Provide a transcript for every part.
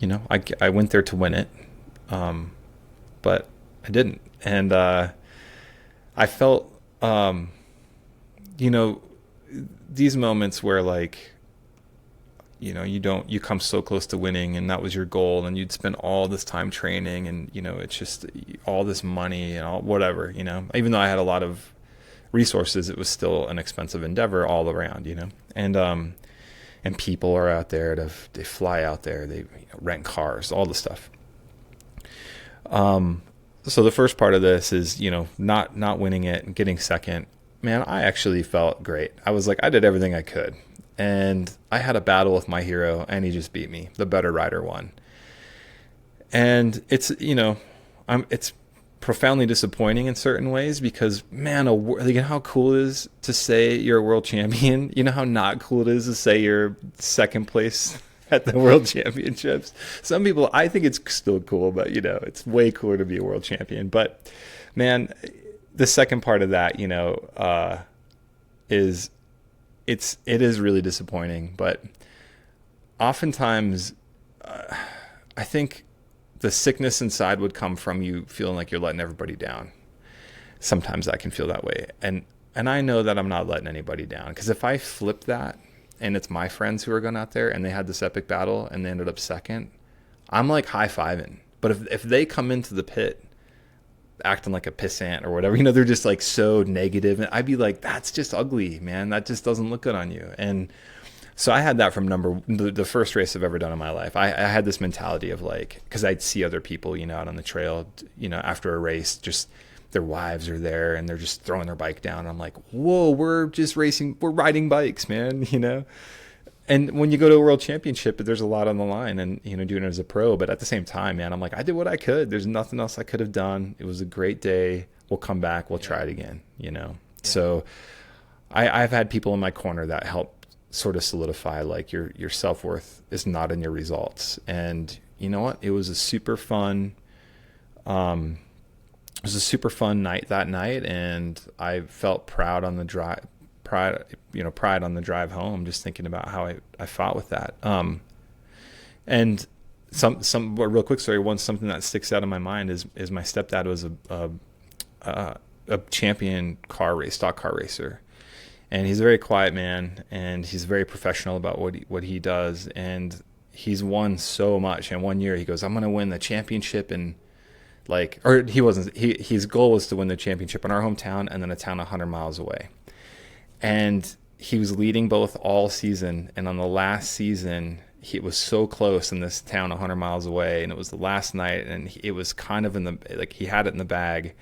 I went there to win it, um, but I didn't. And I felt, you know, these moments where like, you come so close to winning and that was your goal and you'd spend all this time training and, it's just all this money and all whatever, even though I had a lot of resources, it was still an expensive endeavor all around, and people are out there they fly out there, they rent cars, all the stuff. So the first part of this is, not winning it and getting second. Man, I actually felt great. I was like, I did everything I could. And I had a battle with my hero and he just beat me. The better rider won. And it's profoundly disappointing in certain ways because, man, how cool it is to say you're a world champion. You know how not cool it is to say you're second place at the world championships. Some people, I think it's still cool, but it's way cooler to be a world champion. But man, the second part of that, is it is really disappointing. But oftentimes, I think the sickness inside would come from you feeling like you're letting everybody down. Sometimes I can feel that way, and I know that I'm not letting anybody down, because if I flip that and it's my friends who are going out there and they had this epic battle and they ended up second, I'm like high-fiving. But if they come into the pit acting like a pissant or whatever, they're just like so negative, and I'd be like, that's just ugly, man. That just doesn't look good on you. And so I had that from the first race I've ever done in my life. I had this mentality of like, because I'd see other people, out on the trail, after a race, just their wives are there and they're just throwing their bike down. I'm like, whoa, we're just racing, we're riding bikes, man, And when you go to a world championship, there's a lot on the line, and doing it as a pro. But at the same time, man, I'm like, I did what I could. There's nothing else I could have done. It was a great day. We'll come back. We'll try it again. Yeah. So I've had people in my corner that help sort of solidify like your self-worth is not in your results. And you know what? It was a super fun. It was a super fun night that night, and I felt proud on the drive. Pride on the drive home, just thinking about how I fought with that. And some real quick story. Something that sticks out in my mind is my stepdad was a champion stock car racer, and he's a very quiet man, and he's very professional about what he does, and he's won so much. And one year he goes, I'm going to win the championship, and his goal was to win the championship in our hometown and then a town 100 miles away. And he was leading both all season. And on the last season, it was so close in this town 100 miles away. And it was the last night. And it was kind of he had it in the bag.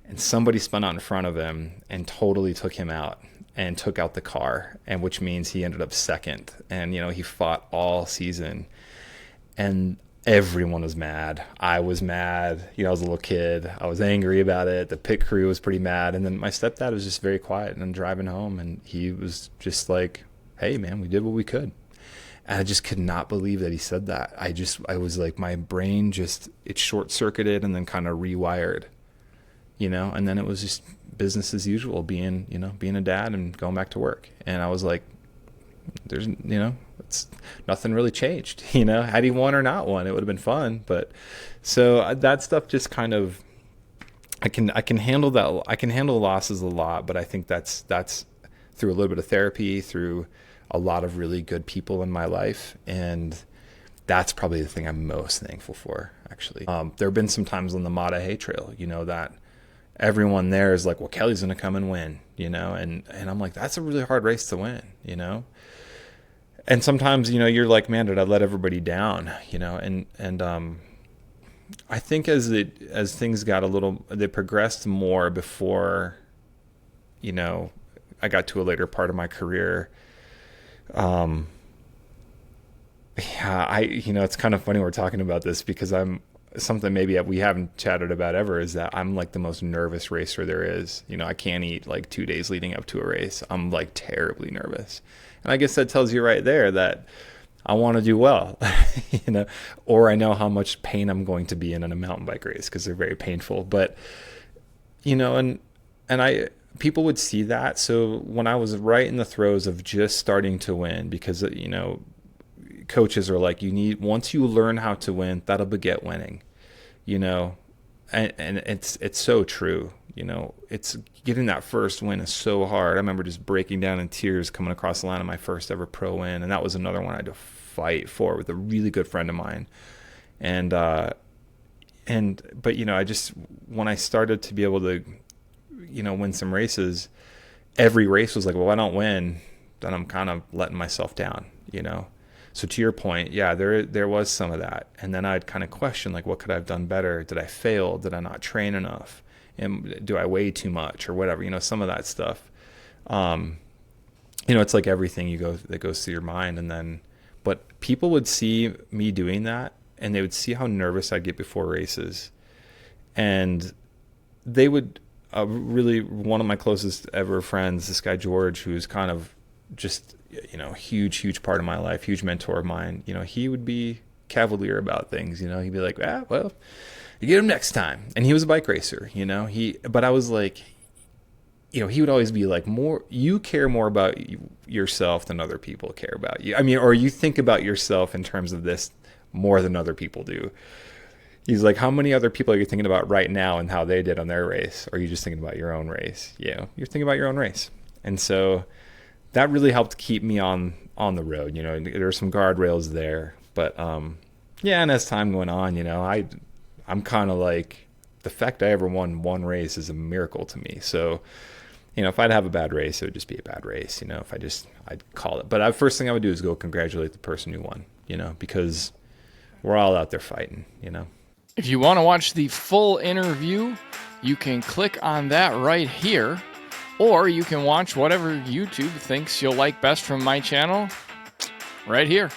And somebody spun out in front of him and totally took him out and took out the car. And which means he ended up second. And, he fought all season. And everyone was mad. I was mad. I was a little kid. I was angry about it. The pit crew was pretty mad. And then my stepdad was just very quiet, and I'm driving home, and he was just like, hey man, we did what we could. And I just could not believe that he said that. I was like, my brain it short circuited and then kind of rewired, and then it was just business as usual, being a dad and going back to work. And I was like, there's, it's nothing really changed, had he won or not won, it would have been fun. But so that stuff just kind of, I can handle that. I can handle losses a lot, but I think that's through a little bit of therapy, through a lot of really good people in my life. And that's probably the thing I'm most thankful for, actually. There have been some times on the Maah Daah Hey trail, that everyone there is like, well, Kelly's going to come and win, and I'm like, that's a really hard race to win, And sometimes, you're like, man, did I let everybody down? And I think as things got they progressed more before, I got to a later part of my career. It's kind of funny we're talking about this, because something maybe we haven't chatted about ever is that I'm like the most nervous racer there is. I can't eat like 2 days leading up to a race. I'm like terribly nervous. And I guess that tells you right there that I want to do well, or I know how much pain I'm going to be in a mountain bike race, because they're very painful. But, people would see that. So when I was right in the throes of just starting to win, because, coaches are like, once you learn how to win, that'll beget winning, and it's so true. It's getting that first win is so hard. I remember just breaking down in tears coming across the line of my first ever pro win. And that was another one I had to fight for with a really good friend of mine. But I just, when I started to be able to, win some races, every race was like, well, if I don't win, then I'm kind of letting myself down, So to your point, yeah, there was some of that. And then I'd kind of question, like, what could I have done better? Did I fail? Did I not train enough? And do I weigh too much or whatever? Some of that stuff. It's like everything that goes through your mind. But people would see me doing that, and they would see how nervous I'd get before races. And they would really, one of my closest ever friends, this guy George, who's kind of just, huge part of my life, huge mentor of mine, he would be cavalier about things. He'd be like, well, you get him next time. And he was a bike racer, but I was like, he would always be like, you care more about yourself than other people care about you. I mean, or you think about yourself in terms of this more than other people do. He's like, how many other people are you thinking about right now and how they did on their race? Or are you just thinking about your own race? You're thinking about your own race. And so that really helped keep me on the road. There are some guardrails there, but and as time went on, I'm kind of like, the fact I ever won one race is a miracle to me. So, if I'd have a bad race, it would just be a bad race. I'd call it. But the first thing I would do is go congratulate the person who won, because we're all out there fighting, If you want to watch the full interview, you can click on that right here, or you can watch whatever YouTube thinks you'll like best from my channel right here.